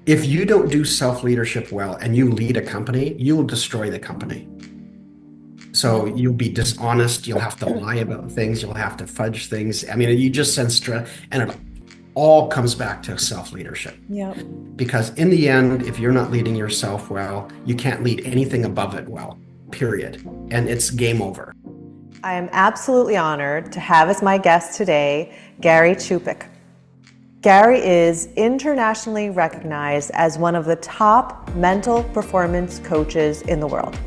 If you don't do self-leadership well and you lead a company, you will destroy the company. So Mm. you'll be dishonest, you'll have to lie about things, you'll have to fudge things. I mean, you just send stress, and it all comes back to self-leadership. Yep. Because in the end, if you're not leading yourself well, you can't lead anything above it well, period. And it's game over. I am absolutely honored to have as my guest today Gary Chupik. Gary is internationally recognized as one of the top mental performance coaches in the world.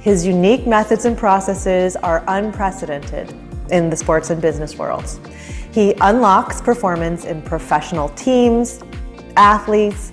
His unique methods and processes are unprecedented in the sports and business worlds. He unlocks performance in professional teams, athletes,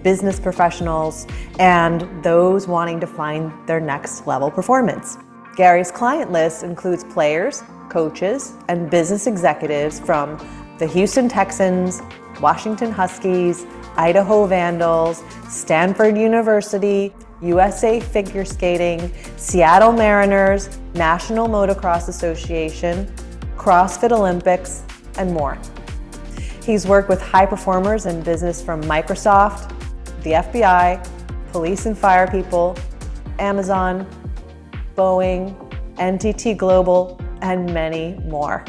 business professionals, and those wanting to find their next level performance. Gary's client list includes players, coaches, and business executives from the Houston Texans, Washington Huskies, Idaho Vandals, Stanford University, USA Figure Skating, Seattle Mariners, National Motocross Association, CrossFit Olympics, and more. He's worked with high performers in business from Microsoft, the FBI, police and fire people, Amazon, Boeing, NTT Global, and many more.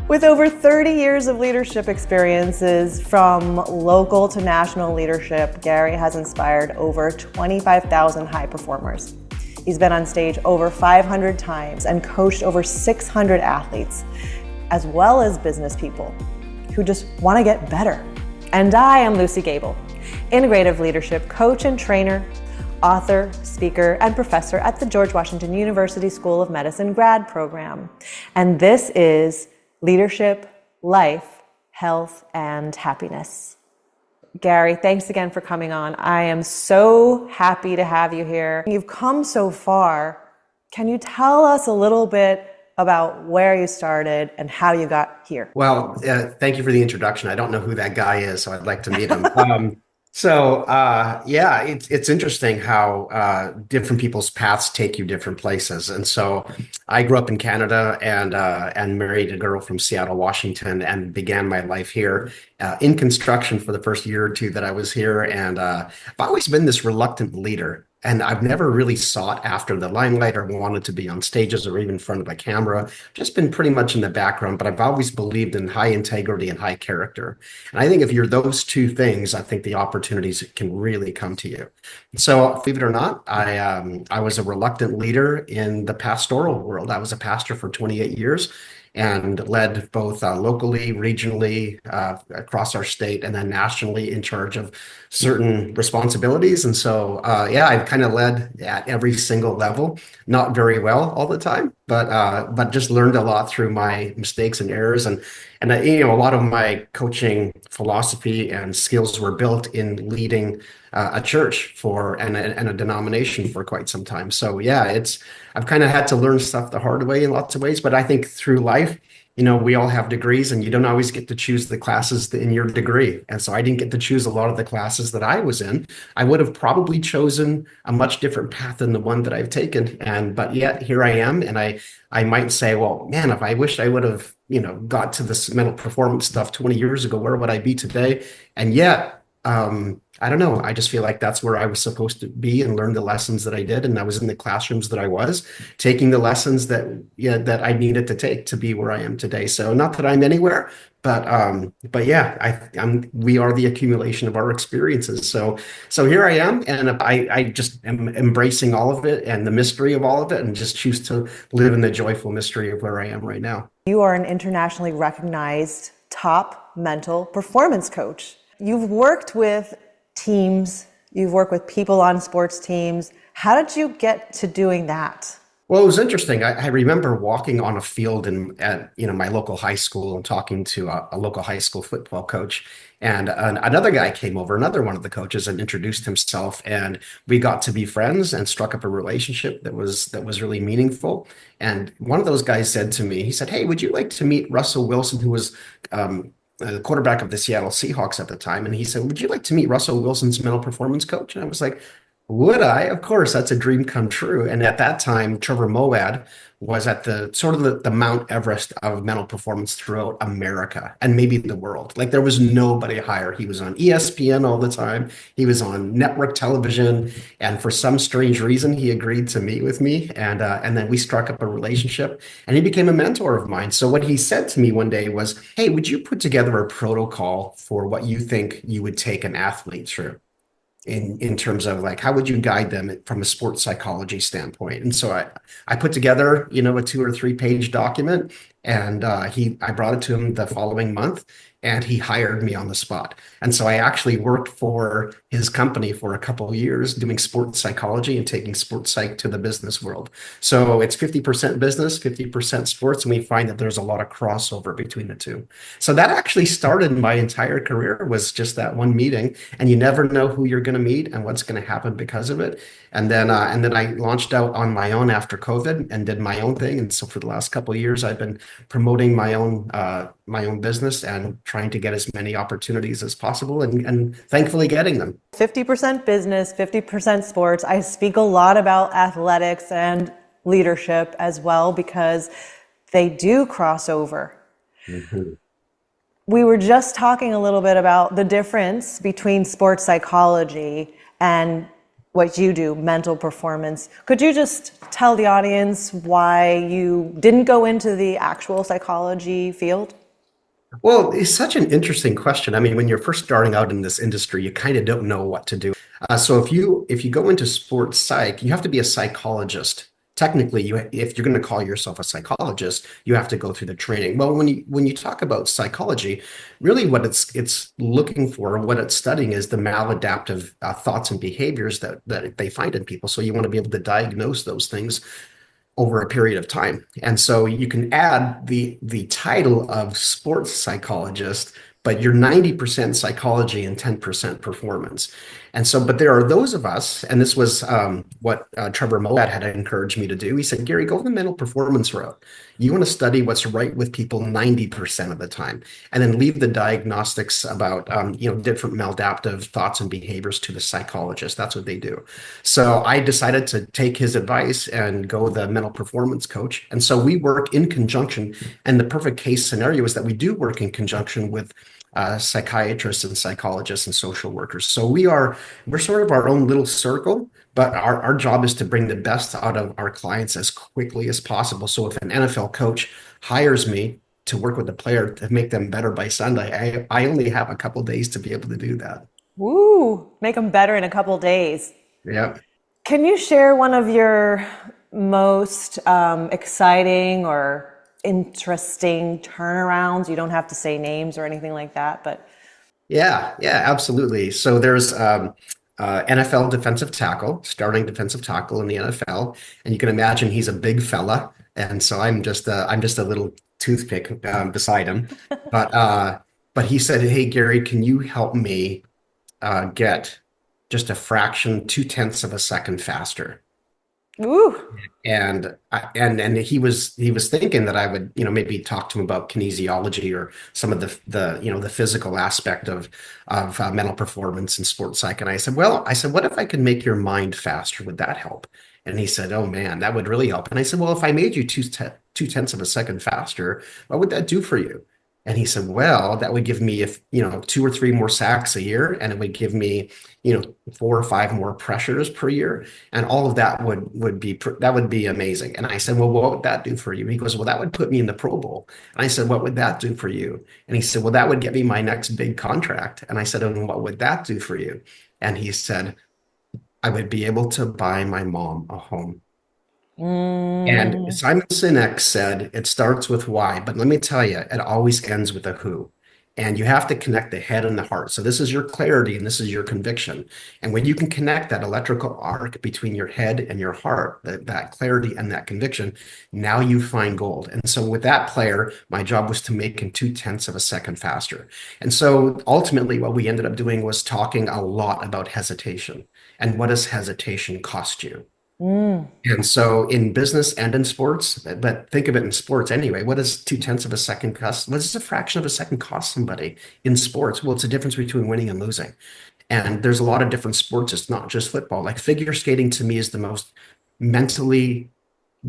With over 30 years of leadership experiences from local to national leadership, Gary has inspired over 25,000 high performers. He's been on stage over 500 times and coached over 600 athletes, as well as business people who just want to get better. And I am Lucy Gable, integrative leadership coach and trainer, author, speaker, and professor at the George Washington University School of Medicine grad program. And this is Leadership, Life, Health, and Happiness. Gary, thanks again for coming on. I am so happy to have you here. You've come so far. Can you tell us a little bit about where you started and how you got here? Well, thank you for the introduction. I don't know who that guy is, so I'd like to meet him. Yeah, it's interesting how different people's paths take you different places. And so I grew up in Canada and married a girl from Seattle, Washington, and began my life here in construction for the first year or two that I was here. And I've always been this reluctant leader. And I've never really sought after the limelight or wanted to be on stages or even in front of a camera. Just been pretty much in the background, but I've always believed in high integrity and high character. And I think if you're those two things, I think the opportunities can really come to you. So, believe it or not, I was a reluctant leader in the pastoral world. I was a pastor for 28 years and led both locally, regionally, across our state, and then nationally in charge of certain responsibilities. And so, yeah, I've kind of led at every single level, not very well all the time, but just learned a lot through my mistakes and errors. And a lot of my coaching philosophy and skills were built in leading a church for and a denomination for quite some time. So yeah, I've kind of had to learn stuff the hard way in lots of ways, but I think through life, we all have degrees and you don't always get to choose the classes in your degree. And so I didn't get to choose a lot of the classes that I was in. I would have probably chosen a much different path than the one that I've taken. But yet here I am. And I might say, well, man, if I wished I would have, got to this mental performance stuff 20 years ago, where would I be today? And yet, I don't know. I just feel like that's where I was supposed to be and learn the lessons that I did. And I was in the classrooms that I was taking the lessons that I needed to take to be where I am today. So not that I'm anywhere, but yeah, we are the accumulation of our experiences. So here I am, and I just am embracing all of it and the mystery of all of it, and just choose to live in the joyful mystery of where I am right now. You are an internationally recognized top mental performance coach. You've worked with teams, you've worked with people on sports teams. How did you get to doing that? Well, it was interesting. I remember walking on a field at my local high school and talking to a local high school football coach, and another guy came over, another one of the coaches, and introduced himself, and we got to be friends and struck up a relationship that was really meaningful. And one of those guys said to me, he said, "Hey, would you like to meet Russell Wilson, who was the quarterback of the Seattle Seahawks at the time?" And he said, "Would you like to meet Russell Wilson's mental performance coach?" And I was like, Would I? Of course, that's a dream come true. And at that time, Trevor Moawad was at the sort of the Mount Everest of mental performance throughout America and maybe the world. Like there was nobody higher. He was on ESPN all the time. He was on network television, and for some strange reason, he agreed to meet with me, and then we struck up a relationship, and he became a mentor of mine. So what he said to me one day was, "Hey, would you put together a protocol for what you think you would take an athlete through?" In terms of like how would you guide them from a sports psychology standpoint. And so I put together, a 2 or 3 page document, and I brought it to him the following month, and he hired me on the spot. And so I actually worked for his company for a couple of years doing sports psychology and taking sports psych to the business world. So it's 50% business, 50% sports, and we find that there's a lot of crossover between the two. So that actually started my entire career, was just that one meeting, and you never know who you're going to meet and what's going to happen because of it. And then I launched out on my own after COVID and did my own thing. And so for the last couple of years, I've been promoting my own business and trying to get as many opportunities as possible, and thankfully getting them. 50% business, 50% sports. I speak a lot about athletics and leadership as well because they do cross over. Mhm. We were just talking a little bit about the difference between sports psychology and what you do, mental performance. Could you just tell the audience why you didn't go into the actual psychology field? Well, it's such an interesting question. I mean, when you're first starting out in this industry, you kind of don't know what to do. So if you go into sports psych, you have to be a psychologist. Technically, if you're going to call yourself a psychologist, you have to go through the training. Well, when you talk about psychology, really what it's looking for, what it's studying is the maladaptive thoughts and behaviors that they find in people. So you want to be able to diagnose those things over a period of time. And so you can add the title of sports psychologist, but you're 90% psychology and 10% performance. And so, but there are those of us, and this was what Trevor Moawad had encouraged me to do. He said, Gary, go the mental performance route. You want to study what's right with people 90% of the time, and then leave the diagnostics about different maladaptive thoughts and behaviors to the psychologist. That's what they do. So I decided to take his advice and go the mental performance coach. And so we work in conjunction. And the perfect case scenario is that we do work in conjunction with psychiatrists and psychologists and social workers. So we're sort of our own little circle, but our job is to bring the best out of our clients as quickly as possible. So if an NFL coach hires me to work with a player to make them better by Sunday, I only have a couple days to be able to do that. Woo, make them better in a couple days. Yeah. Can you share one of your most exciting or interesting turnarounds? You don't have to say names or anything like that, but Yeah, absolutely. So there's NFL defensive tackle, starting defensive tackle in the NFL, and you can imagine he's a big fella, and so I'm just a little toothpick beside him. But but he said, "Hey Gary, can you help me get just a fraction, 2/10 of a second faster?" ooh, And he was thinking that I would, maybe talk to him about kinesiology or some of the physical aspect of mental performance and sports psych. And I said, what if I could make your mind faster? Would that help? And he said, oh man, that would really help. And I said, well, if I made you 2/10 of a second faster, what would that do for you? And he said, well, that would give me, if 2 or 3 more sacks a year, and it would give me, 4 or 5 more pressures per year, and all of that would be amazing. And I said, well, what would that do for you? And he goes, well, that would put me in the Pro Bowl. And I said, what would that do for you? And he said, well, that would get me my next big contract. And I said, and what would that do for you? And he said, I would be able to buy my mom a home. And mm, Simon Sinek said it starts with why, but let me tell you, it always ends with a who. And you have to connect the head and the heart. So this is your clarity and this is your conviction. And when you can connect that electrical arc between your head and your heart, that clarity and that conviction, now you find gold. And so with that player, my job was to make him 2/10 of a second faster. And so ultimately, what we ended up doing was talking a lot about hesitation and what does hesitation cost you? mm. And so in business and in sports, but think of it in sports anyway. What does 2/10 of a second cost? What does a fraction of a second cost somebody in sports? Well, it's the difference between winning and losing. And there's a lot of different sports. It's not just football. Like figure skating to me is the most mentally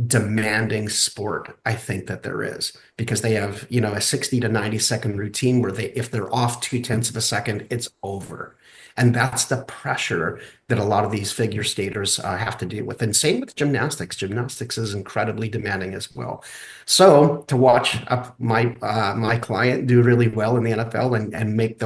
demanding sport I think that there is because they have, a 60 to 90-second routine where if they're off 2/10 of a second, it's over. And that's the pressure that a lot of these figure skaters have to deal with. And same with gymnastics. Gymnastics is incredibly demanding as well. So to watch my client do really well in the NFL and make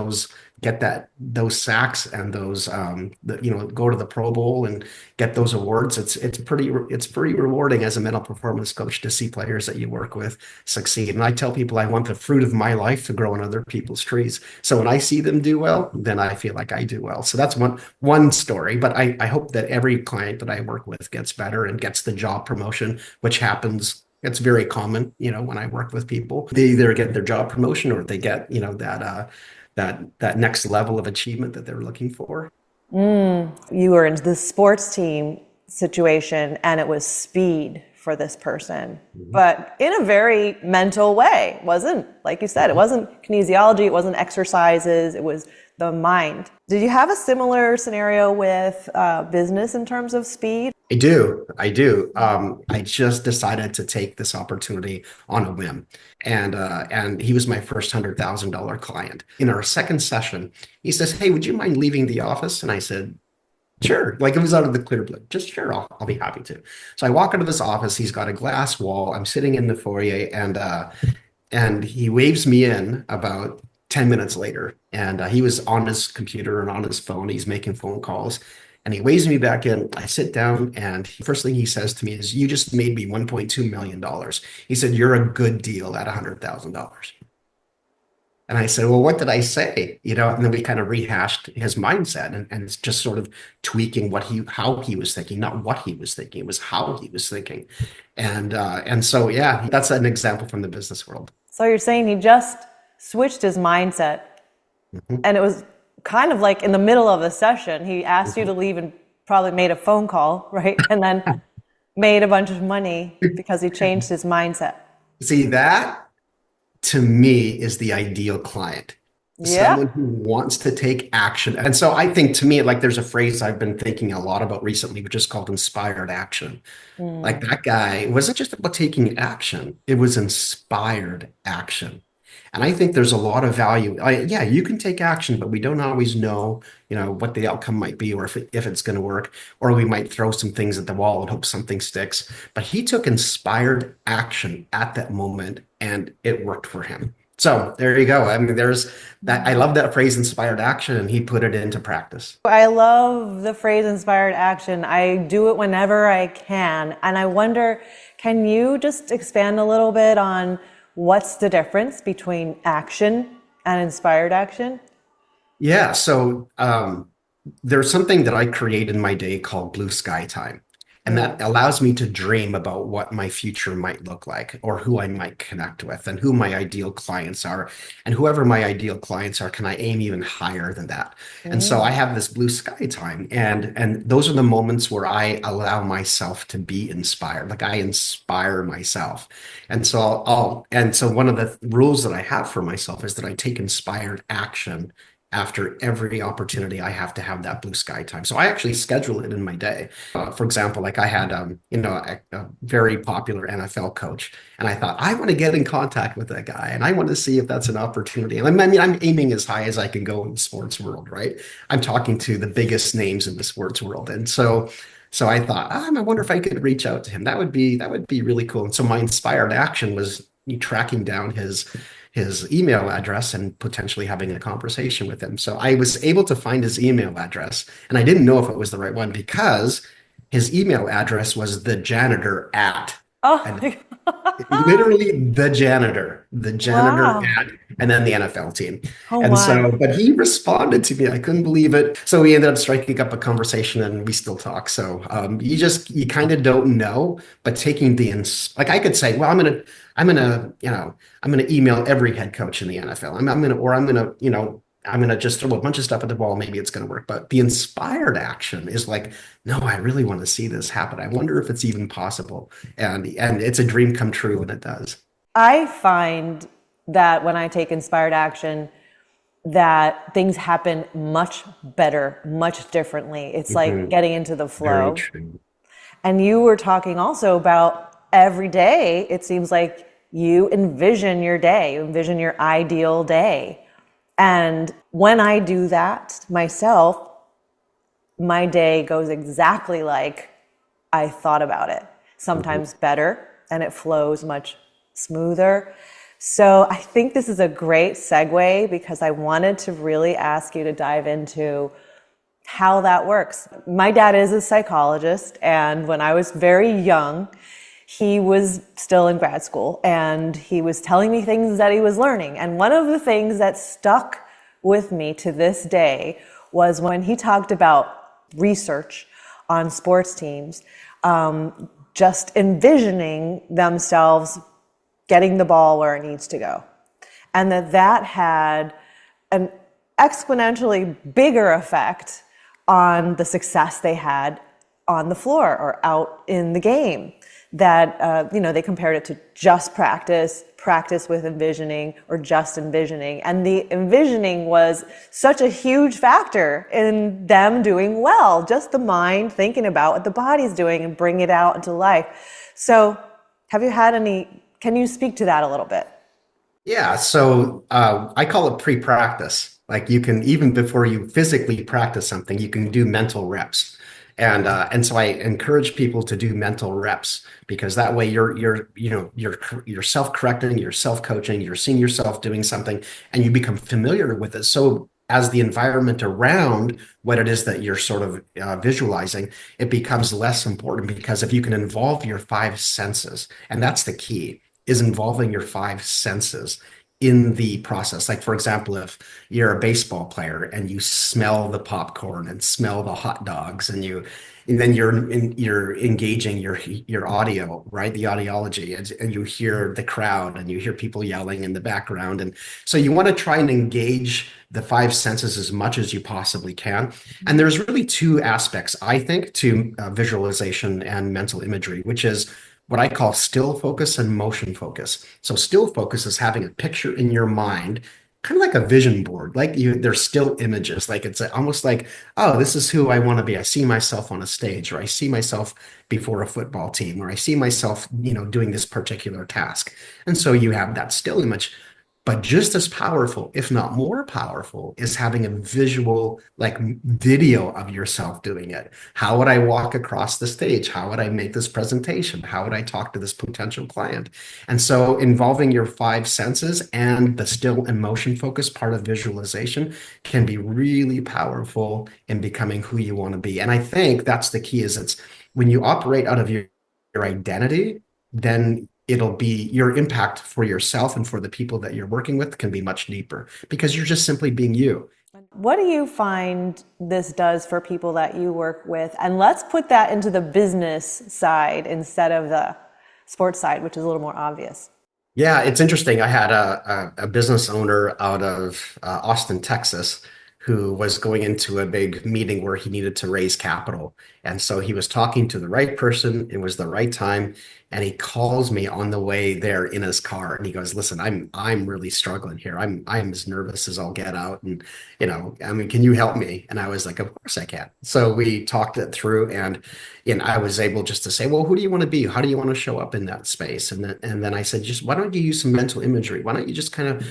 get those sacks and go to the Pro Bowl and get those awards, it's pretty rewarding as a mental performance coach to see players that you work with succeed. And I tell people I want the fruit of my life to grow on other people's trees. So when I see them do well, then I feel like I do well. So that's one story. But I hope that every client that I work with gets better and gets the job promotion, which happens. It's very common, when I work with people. They either get their job promotion or they get, that next level of achievement that they're looking for. You were in the sports team situation and it was speed for this person, but in a very mental way. It wasn't, like you said, it wasn't kinesiology, it wasn't exercises, it was the mind. Did you have a similar scenario with business in terms of speed? I do. I do. I just decided to take this opportunity on a whim. And he was my first $100,000 client. In our second session, he says, "Hey, would you mind leaving the office?" And I said, "Sure." Like it was out of the clear blue. Just sure, I'll be happy to. So I walk into this office. He's got a glass wall. I'm sitting in the foyer, and he waves me in about 10 minutes later. And he was on his computer and on his phone. He's making phone calls. And he waves me back in. I sit down, and the first thing he says to me is, "You just made me $1.2 million." He said, "You're a good deal at $100,000." And I said, "Well, what did I say?" And then we kind of rehashed his mindset and it's just sort of tweaking how he was thinking, not what he was thinking. It was how he was thinking. And so, yeah, that's an example from the business world. So you're saying he just switched his mindset, and it was kind of like in the middle of the session, he asked you to leave and probably made a phone call, right? And then made a bunch of money because he changed his mindset. See, that to me is the ideal client. Yeah. Someone who wants to take action. And so I think to me, like there's a phrase I've been thinking a lot about recently, which is called inspired action. Like that guy, it wasn't just about taking action, it was inspired action. And I think there's a lot of value. Yeah, you can take action, but we don't always know, what the outcome might be or if it's going to work, or we might throw some things at the wall and hope something sticks. But he took inspired action at that moment and it worked for him. So there you go. I mean, there's that. I love that phrase, inspired action, and he put it into practice. I love the phrase inspired action. I do it whenever I can. And I wonder, can you just expand a little bit on what's the difference between action and inspired action? Yeah. So there's something that I create in my day called blue sky time. And that allows me to dream about what my future might look like or who I might connect with and who my ideal clients are. And whoever my ideal clients are, can I aim even higher than that? And so I have this blue sky time. And those are the moments where I allow myself to be inspired. Like I inspire myself. And so one of the rules that I have for myself is that I take inspired action after every opportunity I have to have that blue sky time. So I actually schedule it in my day. For example, like I had, a very popular NFL coach, and I thought, I want to get in contact with that guy, and I want to see if that's an opportunity. And I mean, I'm aiming as high as I can go in the sports world, right? I'm talking to the biggest names in the sports world. And so I thought, I wonder if I could reach out to him. That would be really cool. And so my inspired action was tracking down his email address and potentially having a conversation with him. So I was able to find his email address, and I didn't know if it was the right one because his email address was the janitor at. Oh, And literally the janitor wow. at, and then the NFL team. Oh And my. so, but he responded to me. I couldn't believe it. So we ended up striking up a conversation and we still talk. So you kind of don't know, but taking like I could say, well, I'm gonna email every head coach in the NFL. I'm gonna just throw a bunch of stuff at the wall. Maybe it's gonna work. But the inspired action is like, no, I really want to see this happen. I wonder if it's even possible. And it's a dream come true when it does. I find that when I take inspired action, that things happen much better, much differently. It's like Mhm. getting into the Very flow. true. And you were talking also about every day, it seems like you envision your day, you envision your ideal day. And when I do that myself, my day goes exactly like I thought about it, Mhm. sometimes better, and it flows much smoother. So I think this is a great segue because I wanted to really ask you to dive into how that works. My dad is a psychologist, and when I was very young, he was still in grad school and he was telling me things that he was learning. And one of the things that stuck with me to this day was when he talked about research on sports teams, just envisioning themselves getting the ball where it needs to go. And that had an exponentially bigger effect on the success they had on the floor or out in the game. That, they compared it to just practice, practice with envisioning, or just envisioning. And the envisioning was such a huge factor in them doing well, just the mind thinking about what the body's doing and bring it out into life. So, have you had any, can you speak to that a little bit? Yeah, so I call it pre-practice. Like you can even before you physically practice something, you can do mental reps, and so I encourage people to do mental reps because that way you're self-correcting, you're self-coaching, you're seeing yourself doing something, and you become familiar with it. So as the environment around what it is that you're sort of visualizing, it becomes less important because if you can involve your five senses, and that's the key is involving your five senses in the process. Like, for example, if you're a baseball player and you smell the popcorn and smell the hot dogs, and then you're engaging your audio, right? The audiology, and you hear the crowd and you hear people yelling in the background, and so you want to try and engage the five senses as much as you possibly can. And there's really two aspects, I think, to visualization and mental imagery, which is what I call still focus and motion focus. So still focus is having a picture in your mind, kind of like a vision board, like they're still images. Like it's almost like, oh, this is who I want to be. I see myself on a stage, or I see myself before a football team, or I see myself, doing this particular task. And so you have that still image. But just as powerful, if not more powerful, is having a visual, like video of yourself doing it. How would I walk across the stage? How would I make this presentation? How would I talk to this potential client? And so involving your five senses and the still and motion focus part of visualization can be really powerful in becoming who you want to be. And I think that's the key is it's when you operate out of your identity, then it'll be your impact for yourself and for the people that you're working with can be much deeper because you're just simply being you. What do you find this does for people that you work with? And let's put that into the business side instead of the sports side, which is a little more obvious. Yeah, it's interesting. I had a business owner out of Austin, Texas, who was going into a big meeting where he needed to raise capital. And so he was talking to the right person. It was the right time. And he calls me on the way there in his car. And he goes, listen, I'm really struggling here. I'm as nervous as I'll get out. And, I mean, can you help me? And I was like, of course I can. So we talked it through and I was able just to say, well, who do you want to be? How do you want to show up in that space? And then I said, just why don't you use some mental imagery? Why don't you just kind of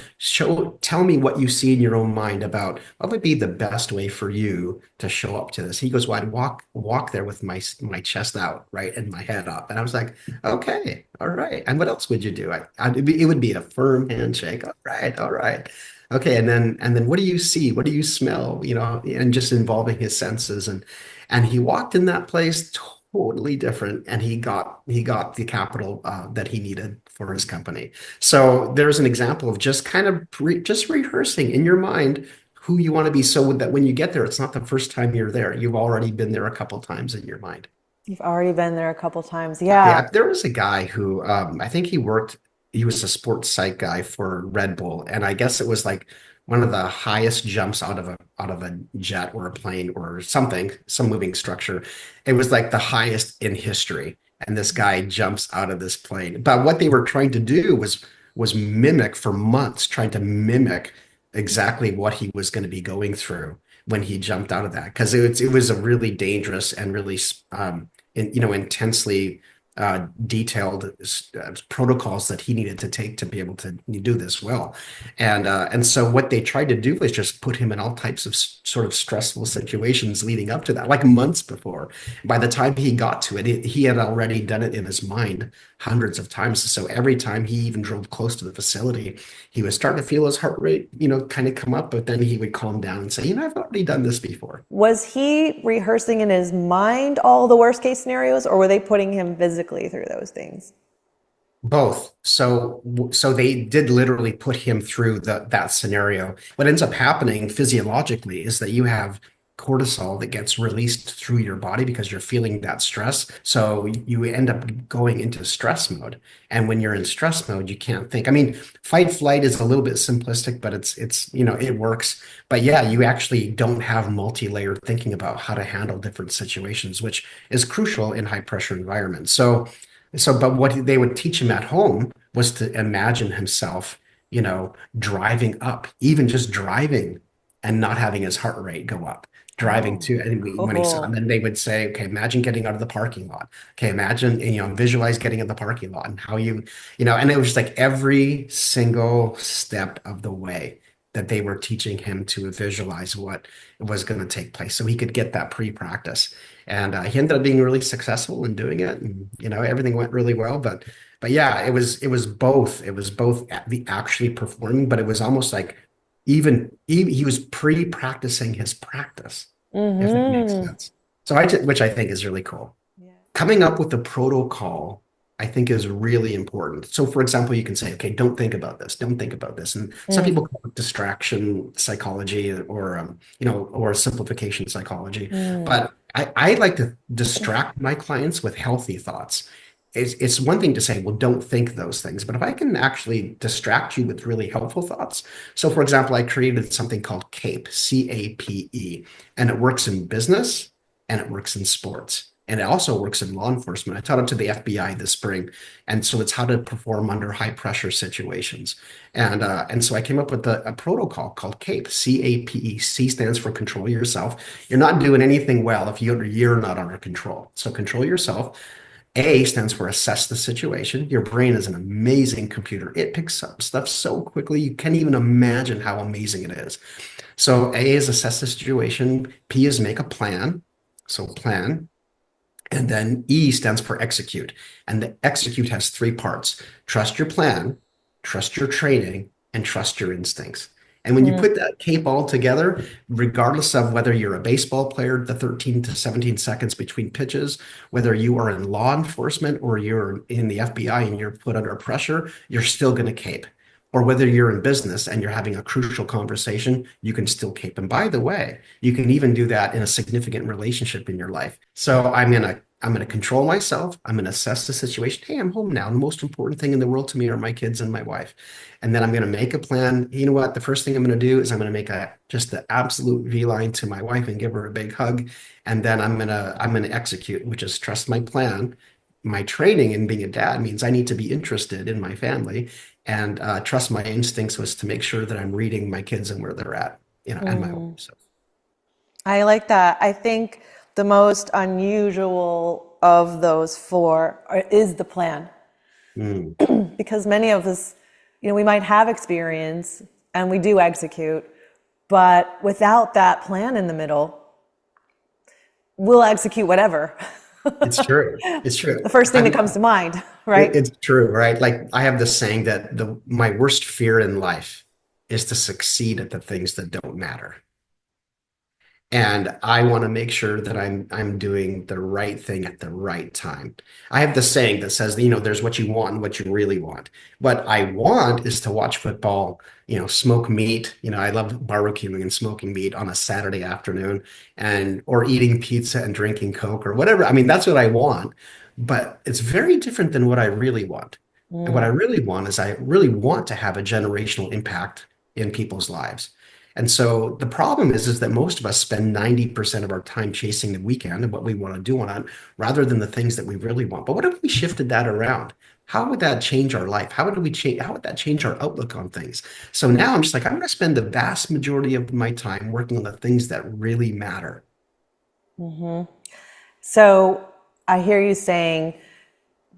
tell me what you see in your own mind about what would be the best way for you to show up to this? He goes, well, I'd walk there with my chest out, right, and my head up. And I was like, okay, all right. And what else would you do? It would be a firm handshake. All right, all right. Okay, and then what do you see? What do you smell? And just involving his senses and he walked in that place totally different and he got the capital that he needed for his company. So there's an example of just kind of just rehearsing in your mind who you want to be so that when you get there, it's not the first time you're there. You've already been there a couple times in your mind. You've already been there a couple times. Yeah. Yeah, there was a guy who I think he was a sports psych guy for Red Bull, and I guess it was like one of the highest jumps out of a jet or a plane or something, some moving structure. It was like the highest in history. And this guy jumps out of this plane. But what they were trying to do was mimic for months, trying to mimic exactly what he was going to be going through when he jumped out of that, because it was a really dangerous and really intensely detailed protocols that he needed to take to be able to do this well. And so what they tried to do was just put him in all types of sort of stressful situations leading up to that, like months before. By the time he got to it, he had already done it in his mind hundreds of times. So every time he even drove close to the facility, he was starting to feel his heart rate, kind of come up, but then he would calm down and say, I've already done this before. Was he rehearsing in his mind all the worst case scenarios, or were they putting him physically through those things? Both. So they did literally put him through that scenario. What ends up happening physiologically is that you have cortisol that gets released through your body because you're feeling that stress. So you end up going into stress mode. And when you're in stress mode, you can't think. I mean, fight flight is a little bit simplistic, but it works. But yeah, you actually don't have multi-layered thinking about how to handle different situations, which is crucial in high pressure environments. But what they would teach him at home was to imagine himself, driving up, even just driving and not having his heart rate go up. Driving Oh, to, and when he saw, and cool. then they would say, okay, imagine getting out of the parking lot. Okay, imagine, visualize getting in the parking lot and how and it was just like every single step of the way that they were teaching him to visualize what was going to take place so he could get that pre-practice. And he ended up being really successful in doing it, and everything went really well. But yeah, it was both the actually performing, but it was almost like even he was pre-practicing his practice, if that makes Mm-hmm. sense. Which I think is really cool. Yeah. Coming up with the protocol, I think, is really important. So, for example, you can say, okay, don't think about this, don't think about this. And some Mm, people call it distraction psychology or simplification psychology. mm, But I like to distract my clients with healthy thoughts. It's one thing to say, well, don't think those things. But if I can actually distract you with really helpful thoughts. So, for example, I created something called CAPE, CAPE, and it works in business and it works in sports. And it also works in law enforcement. I taught it to the FBI this spring. And so it's how to perform under high pressure situations. And so I came up with a protocol called CAPE, CAPE. C stands for control yourself. You're not doing anything well if you're not under control. So control yourself. A stands for assess the situation. Your brain is an amazing computer. It picks up stuff so quickly, you can't even imagine how amazing it is. So A is assess the situation. P is make a plan. So plan. And then E stands for execute. And the execute has three parts: trust your plan, trust your training, and trust your instincts. And when you mm, put that cape all together, regardless of whether you're a baseball player, the 13 to 17 seconds between pitches, whether you are in law enforcement or you're in the FBI and you're put under pressure, you're still going to cape. Or whether you're in business and you're having a crucial conversation, you can still cape. And by the way, you can even do that in a significant relationship in your life. So I'm gonna control myself. I'm gonna assess the situation. Hey, I'm home now. The most important thing in the world to me are my kids and my wife. And then I'm gonna make a plan. You know what? The first thing I'm gonna do is I'm gonna make a just the absolute V line to my wife and give her a big hug. And then I'm gonna execute, which is trust my plan. My training in being a dad means I need to be interested in my family, and trust my instincts was to make sure that I'm reading my kids and where they're at, and my wife. mm. So, I like that. I think the most unusual of those four is the plan. mm, Because many of us, we might have experience and we do execute, but without that plan in the middle, we'll execute whatever. it's true. It's true. The first thing I that mean, comes to mind, right? it's true, right? Like I have this saying that my worst fear in life is to succeed at the things that don't matter. And I want to make sure that I'm doing the right thing at the right time. I have this saying that says, there's what you want and what you really want. What I want is to watch football, smoke meat. I love barbecuing and smoking meat on a Saturday afternoon, and or eating pizza and drinking Coke or whatever. I mean, that's what I want, but it's very different than what I really want. And what I Mm, really want is I really want to have a generational impact in people's lives. And so the problem is that most of us spend 90% of our time chasing the weekend and what we want to do on it rather than the things that we really want. But what if we shifted that around? how would that change our life? How would that change our outlook on things? So now I'm just like, I'm going to spend the vast majority of my time working on the things that really matter. So I hear you saying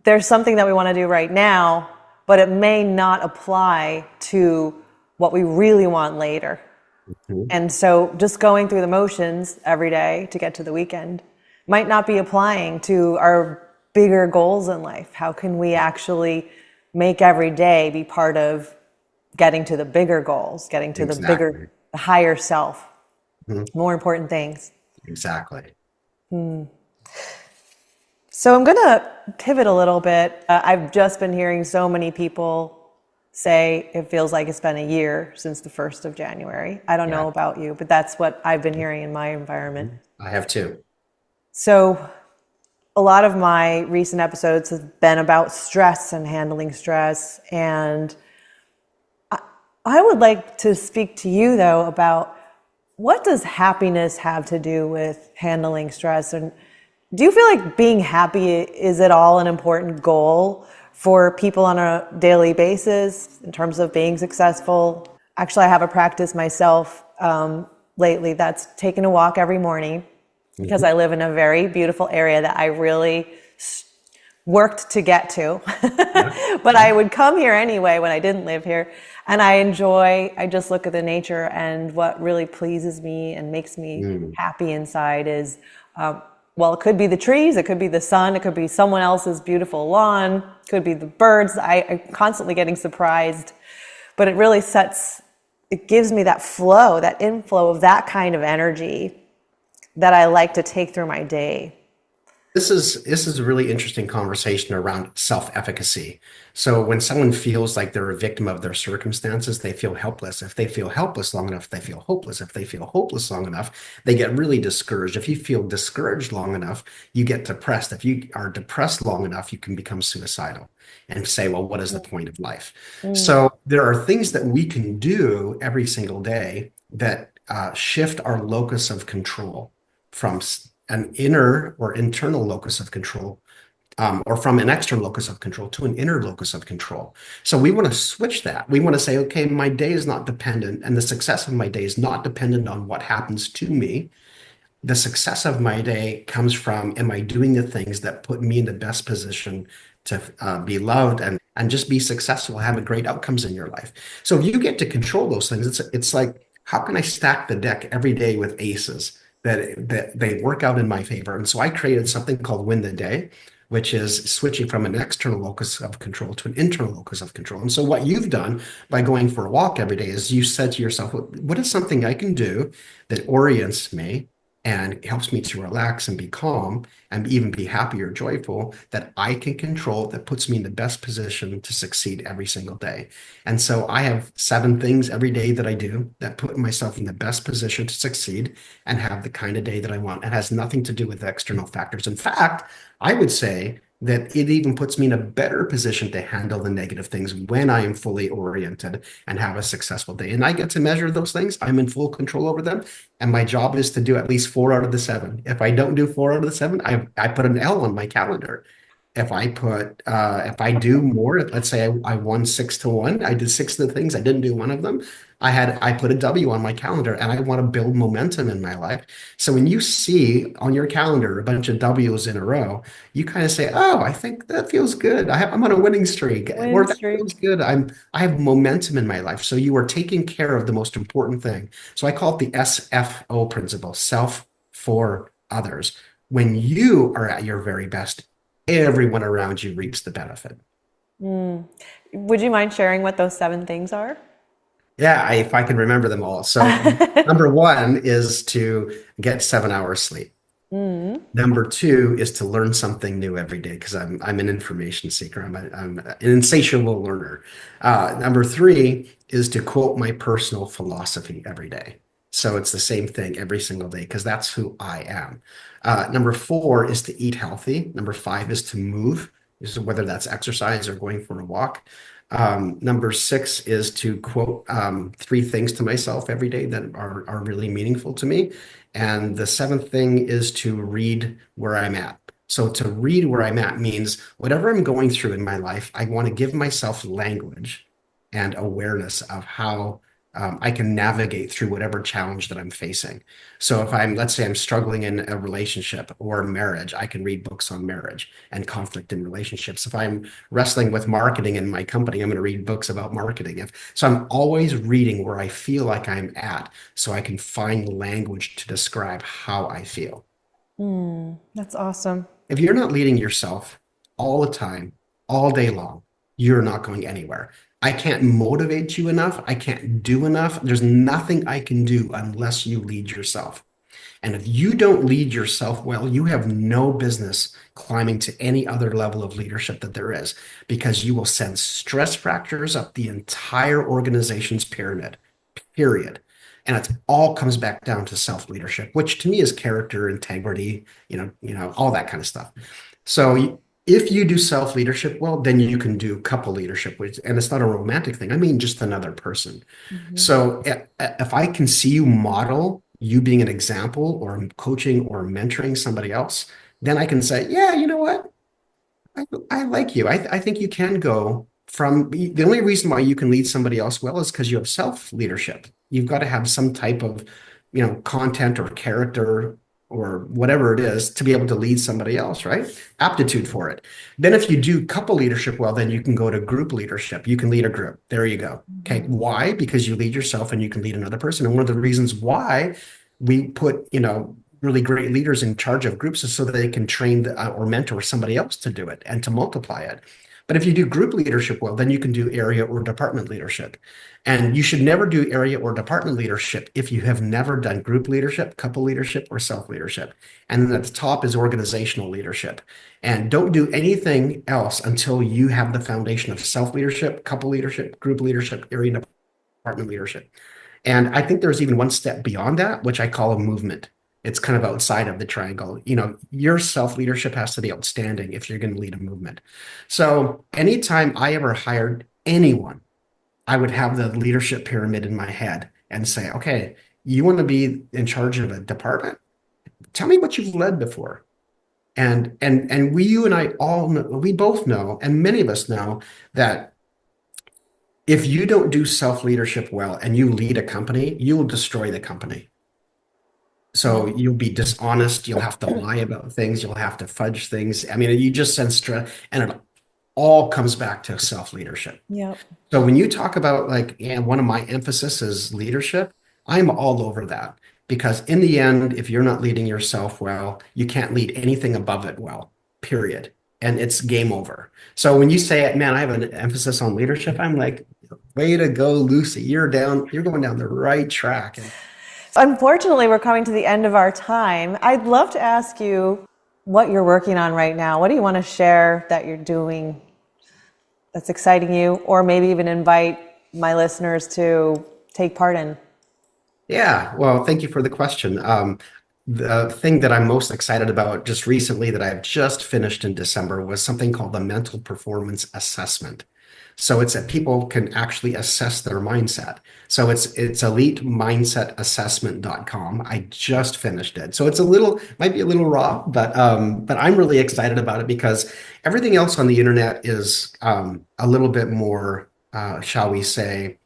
there's something that we want to do right now, but it may not apply to what we really want later. Mhm. And so just going through the motions every day to get to the weekend might not be applying to our bigger goals in life. How can we actually make every day be part of getting to the bigger goals, getting to the bigger, Exactly. the higher self, Mhm. more important things? Exactly. So I'm going to pivot a little bit. I've just been hearing so many people say it feels like it's been a year since the 1st of January. I don't Yeah. know about you, but that's what I've been hearing in my environment. Mhm. I have too. So a lot of my recent episodes have been about stress and handling stress. And I would like to speak to you, though, about what does happiness have to do with handling stress? And do you feel like being happy is at all an important goal for people on a daily basis in terms of being successful? Actually, I have a practice myself lately that's taking a walk every morning because Mhm. I live in a very beautiful area that I really worked to get to. Yeah. But Yeah. I would come here anyway when I didn't live here. And I just look at the nature, and what really pleases me and makes me Mm. happy inside is, well, it could be the trees, it could be the sun, it could be someone else's beautiful lawn, it could be the birds. I'm constantly getting surprised, but it gives me that flow, that inflow of that kind of energy that I like to take through my day. This is a really interesting conversation around self-efficacy. So when someone feels like they're a victim of their circumstances, they feel helpless. If they feel helpless long enough, they feel hopeless. If they feel hopeless long enough, they get really discouraged. If you feel discouraged long enough, you get depressed. If you are depressed long enough, you can become suicidal and say, well, what is the point of life? Mm, So there are things that we can do every single day that shift our locus of control from an inner or internal locus of control, or from an external locus of control to an inner locus of control. So we want to switch that. We want to say, okay, my day is not dependent, and the success of my day is not dependent on what happens to me. The success of my day comes from, am I doing the things that put me in the best position to be loved and just be successful, have great outcomes in your life. So if you get to control those things, it's like, how can I stack the deck every day with aces that they work out in my favor? And so I created something called Win the Day, which is switching from an external locus of control to an internal locus of control. And so what you've done by going for a walk every day is you said to yourself, what is something I can do that orients me and helps me to relax and be calm and even be happy or joyful, that I can control, that puts me in the best position to succeed every single day. And so I have 7 things every day that I do that put myself in the best position to succeed and have the kind of day that I want. It has nothing to do with external factors. In fact, I would say that it even puts me in a better position to handle the negative things when I am fully oriented and have a successful day. And I get to measure those things. I'm in full control over them. And my job is to do at least 4 out of the 7. If I don't do 4 out of the 7, I put an L on my calendar. If I do more, let's say I won 6 to 1, I did 6 of the things, I didn't do one of them. I put a W on my calendar, and I want to build momentum in my life. So when you see on your calendar a bunch of W's in a row, you kind of say, "Oh, I think that feels good. I'm on a winning streak," win or "That feels streak. good. I have momentum in my life." So you are taking care of the most important thing. So I call it the SFO principle, self for others. When you are at your very best, everyone around you reaps the benefit. Would you mind sharing what those 7 things are? Yeah, if I can remember them all. So number one is to get 7 hours sleep. Mm. Number two is to learn something new every day because I'm an information seeker. I'm an insatiable learner. Number three is to quote my personal philosophy every day. So it's the same thing every single day because that's who I am. Number four is to eat healthy. Number five is to move, whether that's exercise or going for a walk. Number six is to quote 3 things to myself every day that are really meaningful to me. And the seventh thing is to read where I'm at. So to read where I'm at means whatever I'm going through in my life, I want to give myself language and awareness of how I can navigate through whatever challenge that I'm facing. So if let's say I'm struggling in a relationship or marriage, I can read books on marriage and conflict in relationships. If I'm wrestling with marketing in my company, I'm going to read books about marketing. So I'm always reading where I feel like I'm at so I can find language to describe how I feel. That's awesome. If you're not leading yourself all the time, all day long, you're not going anywhere. I can't motivate you enough. I can't do enough. There's nothing I can do unless you lead yourself. And if you don't lead yourself well, you have no business climbing to any other level of leadership that there is, because you will send stress fractures up the entire organization's pyramid, period. And it all comes back down to self-leadership, which to me is character, integrity, all that kind of stuff. So if you do self-leadership well, then you can do couple leadership, and it's not a romantic thing. I mean, just another person. Mhm. So if I can see you model you being an example or coaching or mentoring somebody else, then I can say, yeah, you know what? I like you. I think you can go from the only reason why you can lead somebody else well is because you have self leadership. You've got to have some type of, content or character or whatever it is to be able to lead somebody else, right? Aptitude for it. Then if you do couple leadership well, then you can go to group leadership. You can lead a group. There you go. Okay. Mhm. Why? Because you lead yourself and you can lead another person. And one of the reasons why we put, really great leaders in charge of groups is so that they can train or mentor somebody else to do it and to multiply it. But if you do group leadership well, then you can do area or department leadership. And you should never do area or department leadership if you have never done group leadership, couple leadership, or self leadership. And then at the top is organizational leadership. And don't do anything else until you have the foundation of self leadership, couple leadership, group leadership, area and department leadership. And I think there's even one step beyond that, which I call a movement. It's kind of outside of the triangle. Your self leadership has to be outstanding if you're going to lead a movement. So anytime I ever hired anyone, I would have the leadership pyramid in my head and say, okay, you want to be in charge of a department? Tell me what you've led before. And you and I all know, we both know, and many of us know that if you don't do self leadership well and you lead a company, you will destroy the company. So Yeah. you'll be dishonest. You'll have to lie about things. You'll have to fudge things. I mean, you just send stress, and it all comes back to self leadership. Yep. So when you talk about one of my emphasis is leadership, I'm all over that because in the end, if you're not leading yourself well, you can't lead anything above it well, period. And it's game over. So when you say, man, I have an emphasis on leadership, I'm like, way to go, Lucy. You're going down the right track. And Unfortunately, we're coming to the end of our time. I'd love to ask you what you're working on right now. What do you want to share that you're doing that's exciting you, or maybe even invite my listeners to take part in? yeah, well, thank you for the question. The thing that I'm most excited about just recently that I've just finished in December was something called the mental performance assessment. So it's that people can actually assess their mindset. So it's elitemindset.assessment.com. I just finished it. So it's might be a little raw, but I'm really excited about it because everything else on the internet is a little bit more shall we say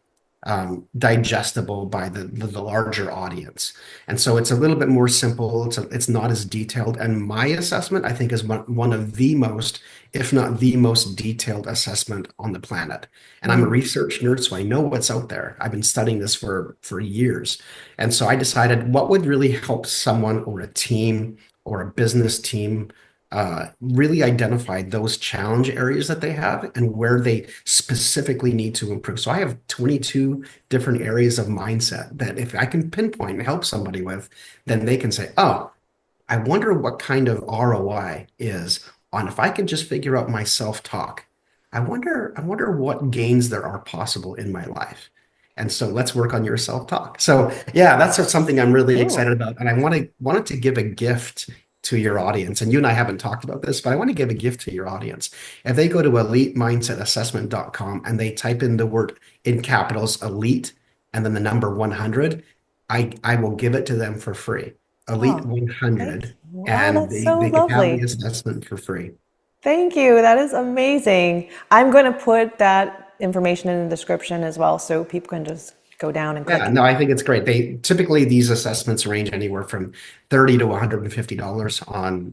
digestible by the larger audience. And so it's a little bit more simple. It's not as detailed. And my assessment, I think, is one of the most, if not the most detailed assessment on the planet. And I'm a Mm. research nerd, so I know what's out there. I've been studying this for years. And so I decided what would really help someone or a team or a business team really identify those challenge areas that they have and where they specifically need to improve. So I have 22 different areas of mindset that if I can pinpoint and help somebody with, then they can say, oh, I wonder what kind of ROI is on if I can just figure out my self-talk. I wonder what gains there are possible in my life. And so let's work on your self-talk. So yeah, that's something I'm really excited Cool. about. And I wanted to give a gift to your audience. And you and I haven't talked about this, but I want to give a gift to your audience. If they go to elitemindset.assessment.com and they type in the word in capitals elite and then the number 100, I will give it to them for free. Elite Oh, thank 100. Wow, and that's so they can have the lovely. assessment for free. Thank you. That is amazing. I'm going to put that information in the description as well so people can just go down and Yeah, click. no, I think it's great. They typically these assessments range anywhere from $30 to $150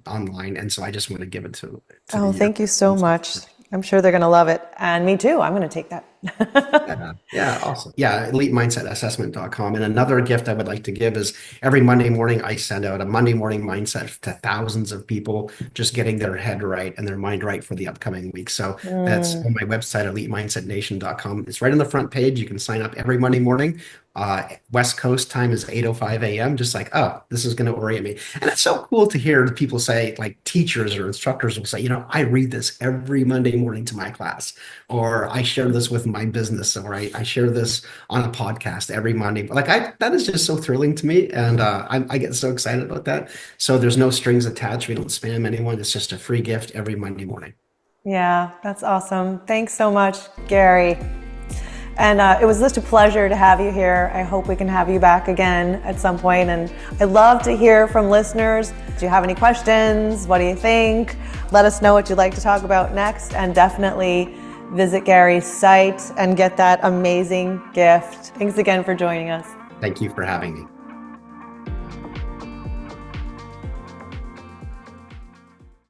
online, and so I just want to give it to Oh, your thank you so much. I'm sure they're going to love it. And me too. I'm going to take that. Yeah, yeah, awesome. Yeah, elitemindset.assessment.com. And another gift I would like to give is every Monday morning, I send out a Monday morning mindset to thousands of people just getting their head right and their mind right for the upcoming week. So that's Mm. on my website, elitemindsetnation.com. It's right on the front page. You can sign up every Monday morning. West Coast time is 8:05 a.m. Just like, oh, this is going to orient me. And it's so cool to hear the people say, like teachers or instructors will say, I read this every Monday morning to my class, or I share this with my business, or I share this on a podcast every Monday. Like that is just so thrilling to me, and I get so excited about that. So there's no strings attached. We don't spam anyone. It's just a free gift every Monday morning. Yeah, that's awesome. Thanks so much, Gary. And it was just a pleasure to have you here. I hope we can have you back again at some point. And I'd love to hear from listeners. Do you have any questions? What do you think? Let us know what you'd like to talk about next. And definitely visit Gary's site and get that amazing gift. Thanks again for joining us. Thank you for having me.